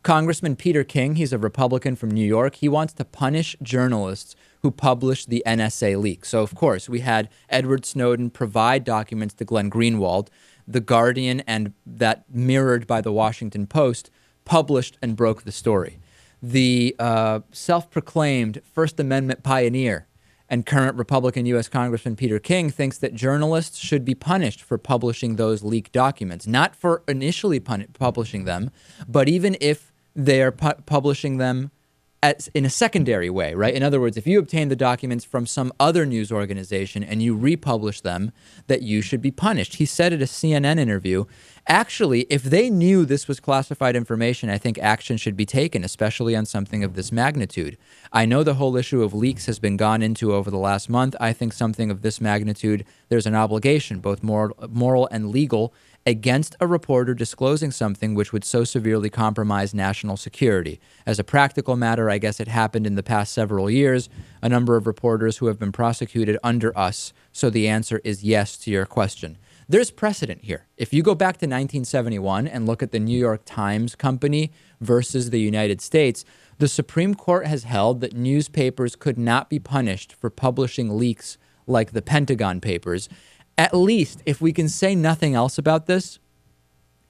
Congressman Peter King, he's a Republican from New York. He wants to punish journalists who published the NSA leak. So, of course, we had Edward Snowden provide documents to Glenn Greenwald. The Guardian, and that mirrored by the Washington Post, published and broke the story. The self-proclaimed First Amendment pioneer and current Republican U.S. Congressman Peter King thinks that journalists should be punished for publishing those leaked documents, not for initially publishing them, but even if they are publishing them in a secondary way, right? In other words, if you obtain the documents from some other news organization and you republish them, that you should be punished. He said at a CNN interview, actually, if they knew this was classified information, I think action should be taken, especially on something of this magnitude. I know the whole issue of leaks has been gone into over the last month. I think something of this magnitude, there's an obligation, both moral and legal, against a reporter disclosing something which would so severely compromise national security. As a practical matter, I guess it happened in the past several years, a number of reporters who have been prosecuted under us. So the answer is yes to your question. There's precedent here. If you go back to 1971 and look at the New York Times Company versus the United States, the Supreme Court has held that newspapers could not be punished for publishing leaks like the Pentagon Papers. At least, if we can say nothing else about this,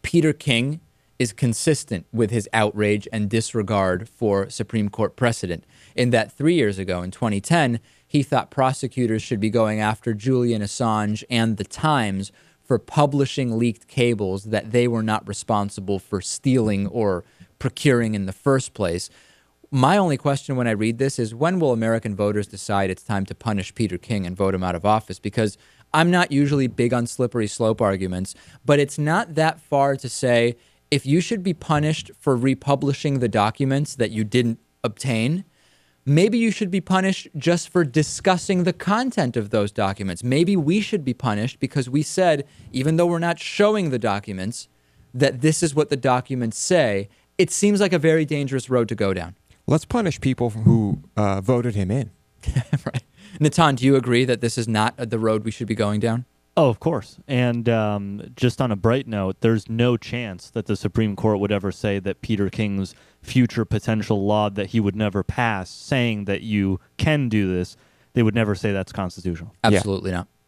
Peter King is consistent with his outrage and disregard for Supreme Court precedent, in that 3 years ago, in 2010, he thought prosecutors should be going after Julian Assange and the Times for publishing leaked cables that they were not responsible for stealing or procuring in the first place. My only question when I read this is, when will American voters decide it's time to punish Peter King and vote him out of office? Because I'm not usually big on slippery slope arguments, but it's not that far to say, if you should be punished for republishing the documents that you didn't obtain, maybe you should be punished just for discussing the content of those documents. Maybe we should be punished because we said, even though we're not showing the documents, that this is what the documents say. It seems like a very dangerous road to go down. Let's punish people who voted him in. Right. Natan, do you agree that this is not the road we should be going down? Oh, of course. And just on a bright note, there's no chance that the Supreme Court would ever say that Peter King's future potential law that he would never pass, saying that you can do this, they would never say that's constitutional. Absolutely not.